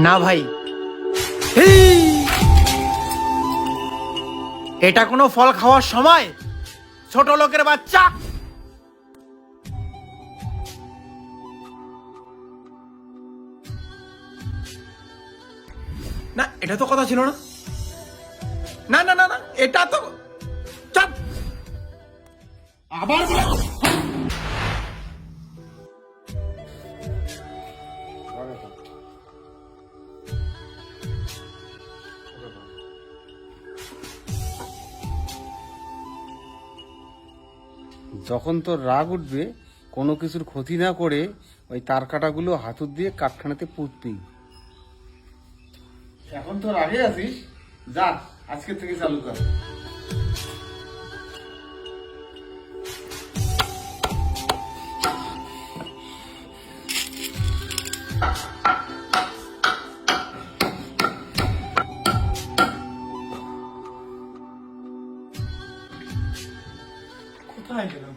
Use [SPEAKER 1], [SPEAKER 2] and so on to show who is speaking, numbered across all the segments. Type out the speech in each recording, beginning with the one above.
[SPEAKER 1] না ভাই, এটা কোনো ফল খাওয়ার সময়? ছোট লোকের বাচ্চা। না, এটা তো কথা ছিল না। না না না না, এটা তো চাপ আবার
[SPEAKER 2] যখন তোর রাগ উঠবে, কোনো কিছুর ক্ষতি না করে ওই তার কাটাগুলো হাতুর দিয়ে কাঠখানাতে পুঁতবি। এখন তো রাগে আছিস, যা আজকে থেকে চালু কর।
[SPEAKER 1] কোথায় গেলাম?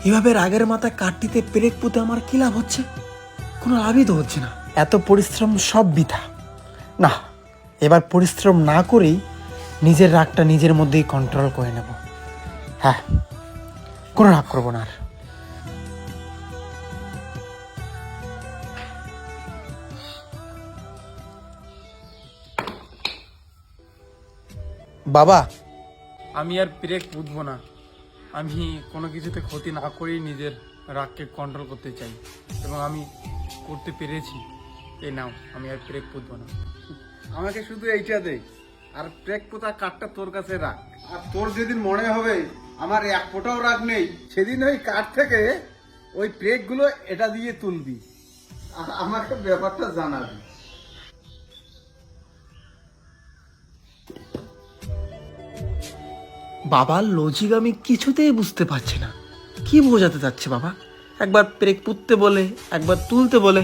[SPEAKER 1] এভাবে রাগের মাথায় কাটটিতে পেরেক পুঁতে আমার কি লাভ হচ্ছে? কোনো লাভই তো হচ্ছে না। এত পরিশ্রম সব বৃথা। না, এবার পরিশ্রম না করেই নিজের রাগটা নিজের মধ্যেই কন্ট্রোল করে নেব। হ্যাঁ, কোনো রাগ করবো না আর। বাবা,
[SPEAKER 3] আমি আর ব্রেক বুঝবো না। আমি কোনো কিছুতে ক্ষতি না করেই নিজের রাগকে কন্ট্রোল করতে চাই, এবং আমি করতে পেরেছি। এই নাও, আমি আর ব্রেক বুঝবো না।
[SPEAKER 2] আমাকে শুধু এইটা দে, আর ব্রেক পোতা কাঠটা তোর কাছে রাখ। আর তোর যেদিন মনে হবে আমার এক ফোঁটাও রাগ নেই, সেদিন ওই কাঠ থেকে ওই ব্রেক গুলো এটা দিয়ে তুলবি, আর আমাকে ব্যাপারটা জানাবি।
[SPEAKER 1] বাবার লজিক আমি কিছুতেই বুঝতে পারছি না। কি বোঝাতে চাচ্ছে বাবা? একবার পেরেক পুঁততে বলে, একবার তুলতে বলে।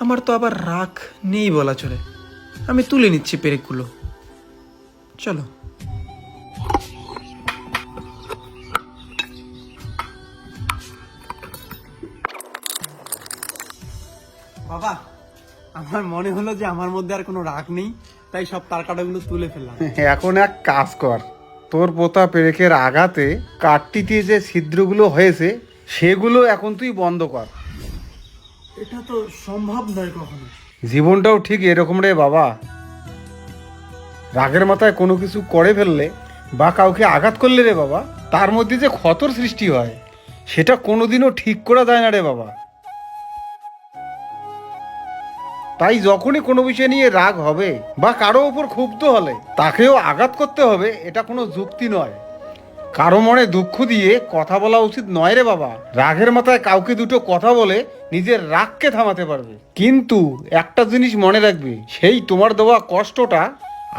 [SPEAKER 1] আমার তো আবার রাগ নেই বলা চলে। আমি তুলে নিচ্ছি পেরেকগুলো। চলো। বাবা, আমার মনে হলো যে আমার মধ্যে আর কোনো রাগ নেই, তাই সব তার কাটাগুলো তুলে ফেললাম।
[SPEAKER 2] এখন এক কাজ কর, তোর পোতা পেরেকের আঘাতে কাঠটিতে যে ছিদ্রগুলো হয়েছে সেগুলো এখন তুই বন্ধ কর।
[SPEAKER 1] এটা তো সম্ভব নয় কখনো।
[SPEAKER 2] জীবনটাও ঠিক এরকম রে বাবা। রাগের মাথায় কোনো কিছু করে ফেললে বা কাউকে আঘাত করলে রে বাবা, তার মধ্যে যে ক্ষতর সৃষ্টি হয় সেটা কোনোদিনও ঠিক করা যায় না রে বাবা। তাই যখনই কোনো বিষয় নিয়ে রাগ হবে বা কারো ওপর ক্ষুব্ধ হলে তাকেও আঘাত করতে হবে, এটা কোনো যুক্তি নয়। কারো মনে দুঃখ দিয়ে কথা বলা উচিত নয় রে বাবা। রাগের মাথায় কাউকে দুটো কথা বলে নিজের রাগকে থামাতে পারবে, কিন্তু একটা জিনিস মনে রাখবে, সেই তোমার দেওয়া কষ্টটা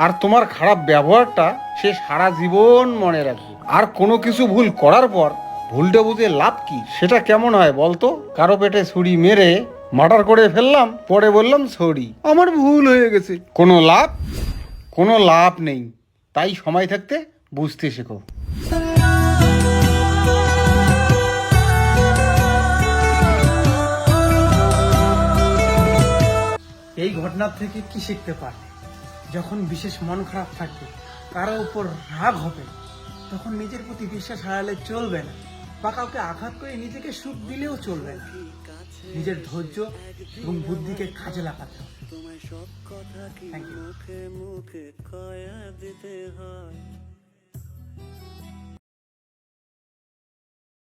[SPEAKER 2] আর তোমার খারাপ ব্যবহারটা সে সারা জীবন মনে রাখবে। আর কোনো কিছু ভুল করার পর ভুলটা বুঝে লাভ কি? সেটা কেমন হয় বলতো? কারো পেটে ছুরি মেরে মার্ডার করে ফেললাম, পরে বললাম সরি, আমার ভুল হয়ে গেছে। কোনো লাভ নেই। তাই সময় থাকতে বুঝতে শেখো।
[SPEAKER 1] এই ঘটনা থেকে কি শিখতে পারবে? যখন বিশেষ মন খারাপ থাকবে, কারো উপর রাগ হবে, তখন নিজের প্রতি বিশ্বাস হারালে চলবে না, বা কাউকে আঘাত করে নিজেকে সুখ দিলেও চলবে না। নিজের ধৈর্য এবং বুদ্ধিকে কাজে লাগাতে হবে। Thank you.